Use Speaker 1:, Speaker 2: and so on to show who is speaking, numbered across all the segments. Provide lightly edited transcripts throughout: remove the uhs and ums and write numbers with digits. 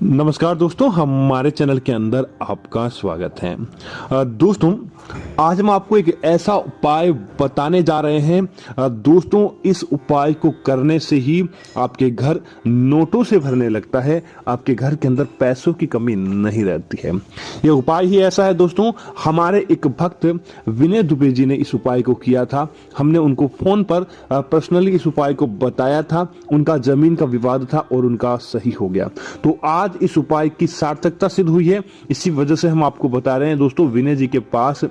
Speaker 1: नमस्कार दोस्तों, हमारे चैनल के अंदर आपका स्वागत है। दोस्तों, आज हम आपको एक ऐसा उपाय बताने जा रहे हैं। दोस्तों, इस उपाय को करने से ही आपके घर नोटों से भरने लगता है। आपके घर के अंदर पैसों की कमी नहीं रहती है। यह उपाय ही ऐसा है दोस्तों। हमारे एक भक्त विनय दुबे जी ने इस उपाय को किया था। हमने उनको फोन पर पर्सनली इस उपाय को बताया था। उनका जमीन का विवाद था और उनका सही हो गया। तो आज इस उपाय की सार्थकता सिद्ध हुई है। इसी वजह से हम आपको बता रहे हैं दोस्तों। विनय जी के पास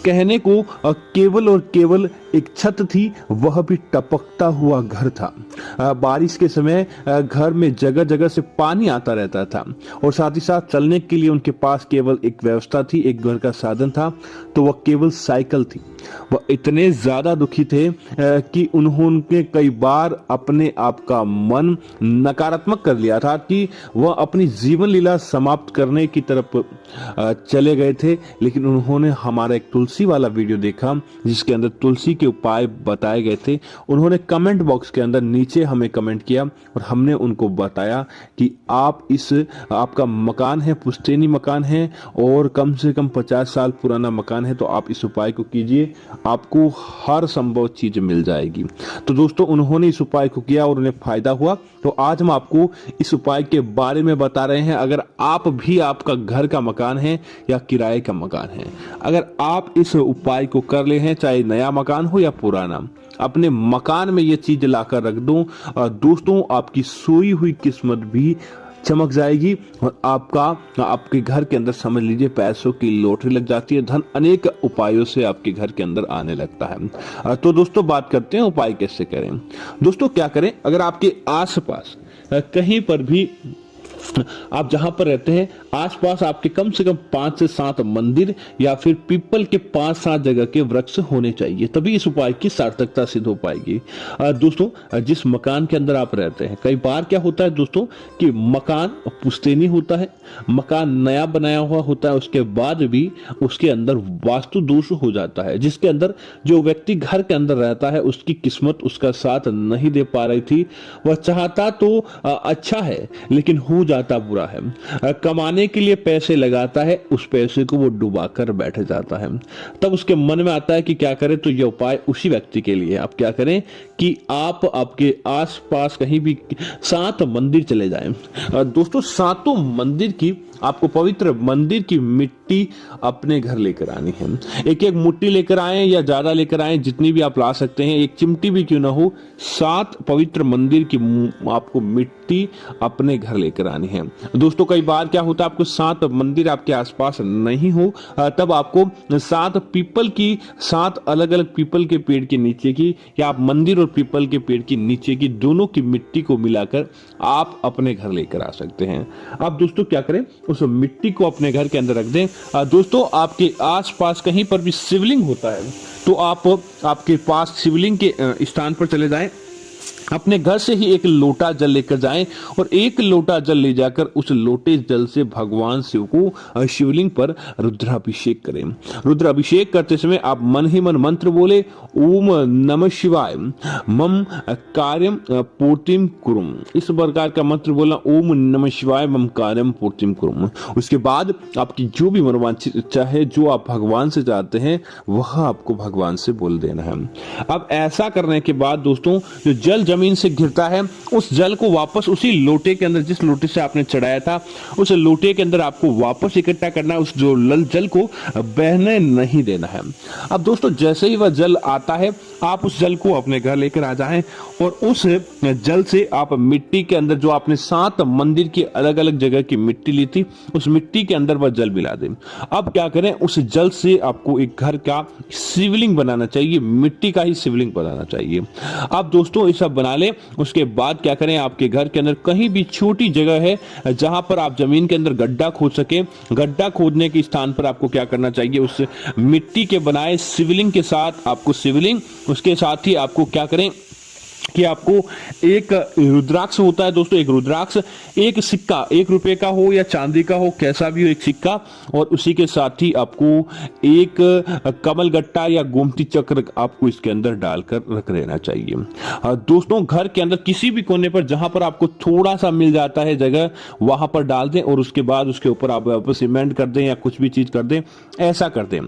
Speaker 1: कहने को केवल और केवल एक छत थी, वह भी टपकता हुआ घर था। बारिश के समय घर में जगह जगह से पानी आता रहता था और साथ ही साथ चलने के लिए उनके पास केवल एक व्यवस्था थी, एक घर का साधन था, तो वह केवल साइकिल थी। वह इतने ज्यादा दुखी थे कि उन्होंने कई बार अपने आप का मन नकारात्मक कर लिया था कि वह अपनी जीवन लीला समाप्त करने की तरफ चले गए थे। लेकिन उन्होंने हमारा एक तुलसी वाला वीडियो देखा जिसके अंदर तुलसी के उपाय बताए गए थे। उन्होंने कमेंट बॉक्स के अंदर नीचे हमें कमेंट किया और हमने उनको बताया कि आपका मकान है, पुश्तैनी मकान है और कम से कम 50 साल पुराना मकान है, तो आप इस उपाय को कीजिए, आपको हर संभव चीज मिल जाएगी। तो दोस्तों, उन्होंने इस उपाय को किया और उन्हें फायदा हुआ। तो आज हम आपको इस उपाय के बारे में बता रहे हैं। अगर आप भी, आपका घर का मकान है या किराए का मकान है, अगर आप इस उपाय को कर ले हैं, चाहे नया मकान हो या पुराना, अपने मकान में ये चीज लाकर रख दो, दोस्तों आपकी सोई हुई किस्मत भी चमक जाएगी और आपके घर के अंदर समझ लीजिए पैसों की लॉटरी लग जाती है। धन अनेक उपायों से आपके घर के अंदर आने लगता है। तो दोस्तों, बात करते हैं उपाय कैसे करें। दोस्तों, क्या करें, अगर आपके आसपास कहीं पर भी आप जहां पर रहते हैं, आसपास आपके कम से कम 5 से 7 मंदिर या फिर पीपल के 5-7 जगह के वृक्ष होने चाहिए, तभी इस उपाय की सार्थकता सिद्ध हो पाएगी। दोस्तों, जिस मकान के अंदर आप रहते हैं, कई बार क्या होता है दोस्तों कि मकान पुश्तैनी होता है, मकान नया बनाया हुआ होता है, उसके बाद भी उसके अंदर वास्तु दोष हो जाता है, जिसके अंदर जो व्यक्ति घर के अंदर रहता है उसकी किस्मत उसका साथ नहीं दे पा रही थी। वह चाहता तो अच्छा है लेकिन हो जाता बुरा है। कमाने के लिए पैसे लगाता है, उस पैसे को वो डुबा कर बैठ जाता है। तब उसके मन में आता है कि क्या करें, तो यह उपाय उसी व्यक्ति के लिए। आप क्या करें कि आप आपके आसपास कहीं भी 7 मंदिर चले जाएं। दोस्तों, 7 मंदिर की, आपको पवित्र मंदिर की मिट्टी अपने घर लेकर आनी है। एक एक मुट्ठी लेकर आए या ज्यादा लेकर आए, जितनी भी आप ला सकते हैं, एक चिमटी भी क्यों ना हो। 7 पवित्र मंदिर की आपको मिट्टी अपने घर लेकर आनी है। दोस्तों, कई बार क्या होता है, आपको 7 मंदिर आपके आसपास नहीं हो, तब आपको 7 पीपल की, 7 अलग अलग पीपल के पेड़ के नीचे की, या आप मंदिर और पीपल के पेड़ की नीचे की दोनों की मिट्टी को मिलाकर आप अपने घर लेकर आ सकते हैं। आप दोस्तों क्या करें, उस मिट्टी को अपने घर के अंदर रख दें। दोस्तों, आपके आसपास कहीं पर भी शिवलिंग होता है तो आप आपके पास शिवलिंग के स्थान पर चले जाएं। अपने घर से ही एक लोटा जल लेकर जाएं और एक लोटा जल ले जाकर उस लोटे जल से भगवान शिव को शिवलिंग पर रुद्राभिषेक करें। रुद्राभिषेक करते समय आप मन ही मन मंत्र बोले, ओम नमः शिवाय मम कार्यम पूर्तिम कुरुम। इस प्रकार का मंत्र बोला, ओम नमः शिवाय मम कार्यम पूर्तिम कुरुम। उसके बाद आपकी जो भी मनोवांछित इच्छा है, जो आप भगवान से चाहते हैं, वह आपको भगवान से बोल देना है। अब ऐसा करने के बाद दोस्तों, जो जल जमीन से गिरता है, उस जल को वापस उसी लोटे के अंदर, जिस लोटे से आपने चढ़ाया था, उस लोटे के अंदर आपको वापस इकट्ठा करना है। उस जो जल को बहने नहीं देना है। अब दोस्तों, जैसे ही वह जल आता है, आप उस जल को अपने घर लेकर आ जाएं और उस जल से आप मिट्टी के अंदर, जो आपने 7 मंदिर की अलग अलग जगह की मिट्टी ली थी, उस मिट्टी के अंदर वह जल मिला दें। अब क्या करें, उस जल से आपको एक घर का शिवलिंग बनाना चाहिए, मिट्टी का ही शिवलिंग बनाना चाहिए। अब दोस्तों, ये सब बना ले। उसके बाद क्या करें, आपके घर के अंदर कहीं भी छोटी जगह है जहां पर आप जमीन के अंदर गड्ढा खोद सके, गड्ढा खोदने के स्थान पर आपको क्या करना चाहिए, उस मिट्टी के बनाए शिवलिंग के साथ आपको शिवलिंग, उसके साथ ही आपको क्या करें, कि आपको एक रुद्राक्ष होता है दोस्तों, एक रुद्राक्ष, एक सिक्का, 1 रुपए का हो या चांदी का हो, कैसा भी हो, एक सिक्का, और उसी के साथ ही आपको एक कमल गट्टा या गोमती चक्र आपको इसके अंदर डालकर रख देना चाहिए। दोस्तों घर के अंदर किसी भी कोने पर जहां पर आपको थोड़ा सा मिल जाता है जगह, वहां पर डाल दें और उसके बाद उसके ऊपर आप सीमेंट कर दें या कुछ भी चीज कर दें, ऐसा कर दें।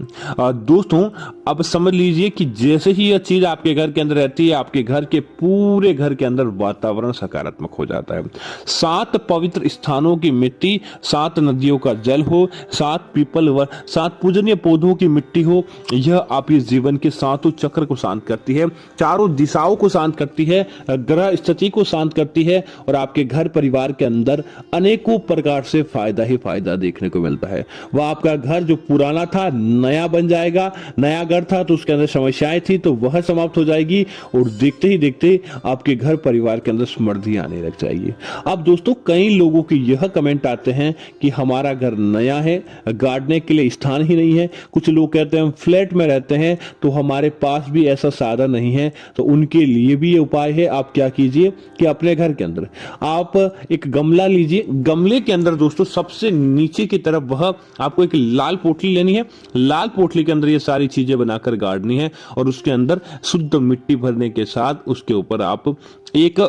Speaker 1: दोस्तों अब समझ लीजिए कि जैसे ही यह चीज आपके घर के अंदर रहती है, आपके घर के पूरे घर के अंदर वातावरण सकारात्मक हो जाता है। 7 पवित्र स्थानों की मिट्टी, 7 नदियों का जल हो, 7 पीपल व 7 पूजनीय पौधों की मिट्टी हो, यह आपके जीवन के 7 चक्र को शांत करती है, चारों दिशाओं को शांत करती है, ग्रह स्थिति को शांत करती है और आपके घर परिवार के अंदर अनेकों प्रकार से फायदा ही फायदा देखने को मिलता है। वह आपका घर जो पुराना था नया बन जाएगा, नया घर था तो उसके अंदर समस्याएं थी तो वह समाप्त हो जाएगी और देखते ही देखते आपके घर परिवार के अंदर समृद्धि आने लग जाएगी। अब दोस्तों कई लोगों के यह कमेंट आते हैं कि हमारा घर नया है, गाड़ने के लिए स्थान ही नहीं है। कुछ लोग कहते हैं हम फ्लैट में रहते हैं तो हमारे पास भी ऐसा साधन नहीं है, तो उनके लिए भी ये उपाय है। आप क्या कीजिए कि अपने घर के अंदर आप एक गमला लीजिए, गमले के अंदर दोस्तों सबसे नीचे की तरफ वह आपको एक लाल पोटली लेनी है, लाल पोटली के अंदर ये सारी चीजें बनाकर गाड़नी है और उसके अंदर शुद्ध मिट्टी भरने के साथ उसके ऊपर आप एक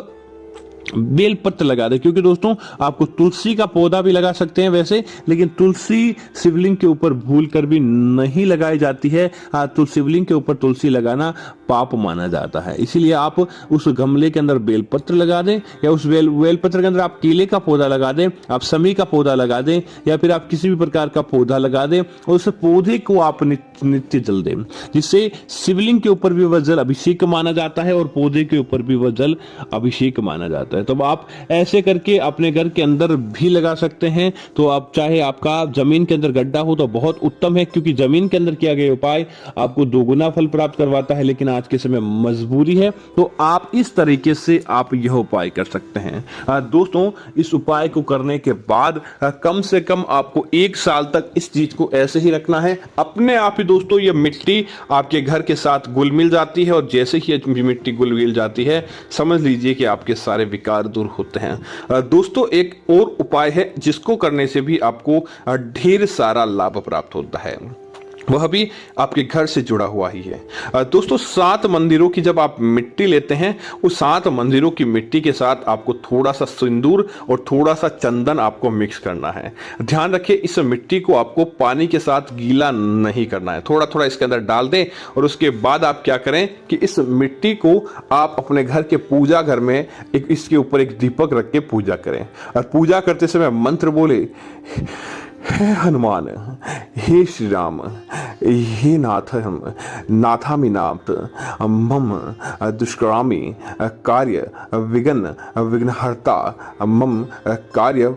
Speaker 1: बेलपत्र लगा दे। क्योंकि दोस्तों आपको तुलसी का पौधा भी लगा सकते हैं वैसे, लेकिन तुलसी शिवलिंग के ऊपर भूल कर भी नहीं लगाई जाती है। तो शिवलिंग के ऊपर तुलसी लगाना पाप माना जाता है, इसीलिए आप उस गमले के अंदर बेलपत्र लगा दें या उस बेलपत्र के अंदर आप केले का पौधा लगा दें, आप समी का पौधा लगा दें या फिर आप किसी भी प्रकार का पौधा लगा दें और उस पौधे को आप नित्य जल दें, जिससे शिवलिंग के ऊपर भी वह जल अभिषेक माना जाता है और पौधे के ऊपर भी वह जल अभिषेक माना जाता है। तो आप ऐसे करके अपने घर के अंदर भी लगा सकते हैं। तो आप चाहे आपका जमीन के अंदर गड्ढा हो तो बहुत उत्तम है, क्योंकि जमीन के अंदर किया गया उपाय आपको 2 गुना फल प्राप्त करवाता है, लेकिन आज के समय मजबूरी है तो आप इस तरीके से आप यह उपाय कर सकते हैं। दोस्तों इस उपाय को करने के बाद कम से कम आपको 1 साल तक इस चीज को ऐसे ही रखना है। अपने आप ही दोस्तों ये मिट्टी आपके घर के साथ घुल मिल जाती है और जैसे ही मिट्टी घुल मिल जाती है समझ लीजिए कि आपके सारे विकार दूर होते हैं। दोस्तों एक और उपाय है जिसको करने से भी आपको ढेर सारा लाभ प्राप्त होता है, वह भी आपके घर से जुड़ा हुआ ही है। दोस्तों 7 मंदिरों की जब आप मिट्टी लेते हैं, उस 7 मंदिरों की मिट्टी के साथ आपको थोड़ा सा सिंदूर और थोड़ा सा चंदन आपको मिक्स करना है। ध्यान रखिए इस मिट्टी को आपको पानी के साथ गीला नहीं करना है, थोड़ा थोड़ा इसके अंदर डाल दें और उसके बाद आप क्या करें कि इस मिट्टी को आप अपने घर के पूजा घर में इसके ऊपर एक दीपक रख के पूजा करें और पूजा करते समय मंत्र बोले, हे हनुमान, हे श्री राम, हे नाथामिनाथ मम दुष्करामी कार्य विघ्नहर्ता मम कार्य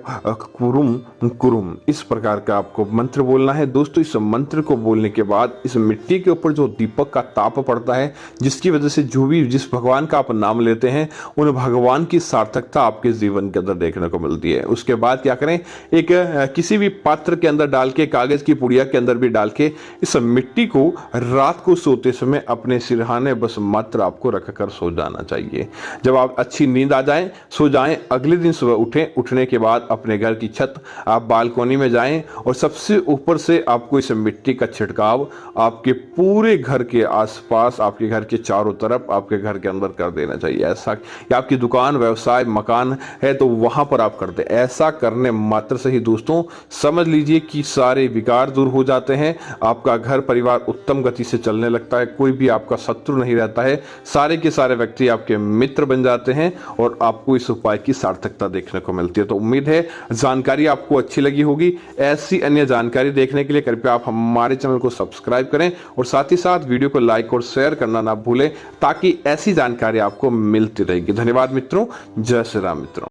Speaker 1: कुरुम। इस प्रकार का आपको मंत्र बोलना है। दोस्तों इस मंत्र को बोलने के बाद इस मिट्टी के ऊपर जो दीपक का ताप पड़ता है, जिसकी वजह से जिस भगवान का आप नाम लेते हैं उन भगवान की सार्थकता आपके जीवन के अंदर देखने को मिलती है। उसके बाद क्या करें, एक किसी भी पात्र के अंदर डाल के, कागज की पुड़िया के अंदर भी डाल के इस मिट्टी को रात को सोते समय अपने सिरहाने बस मात्र आपको रखकर सो जाना चाहिए। जब आप अच्छी नींद आ जाए सो जाएं, अगले दिन सुबह उठें, उठने के बाद अपने घर की छत आप बालकोनी में जाएं और सबसे ऊपर से आपको इस मिट्टी का छिड़काव आपके पूरे घर के आसपास, आपके घर के चारों तरफ, आपके घर के अंदर कर देना चाहिए। ऐसा या आपकी दुकान, व्यवसाय, मकान है तो वहां पर आप कर दें। ऐसा करने मात्र से ही दोस्तों समझ लीजिए कि सारे विकार दूर हो जाते हैं, आपका घर परिवार उत्तम गति से चलने लगता है, कोई भी आपका शत्रु नहीं रहता है, सारे के सारे व्यक्ति आपके मित्र बन जाते हैं और आपको इस उपाय की सार्थकता देखने को मिलती है। तो उम्मीद है जानकारी आपको अच्छी लगी होगी। ऐसी अन्य जानकारी देखने के लिए कृपया आप हमारे चैनल को सब्सक्राइब करें और साथ ही साथ वीडियो को लाइक और शेयर करना ना भूलें, ताकि ऐसी जानकारी आपको मिलती रहेगी। धन्यवाद मित्रों, जय श्री राम मित्रों।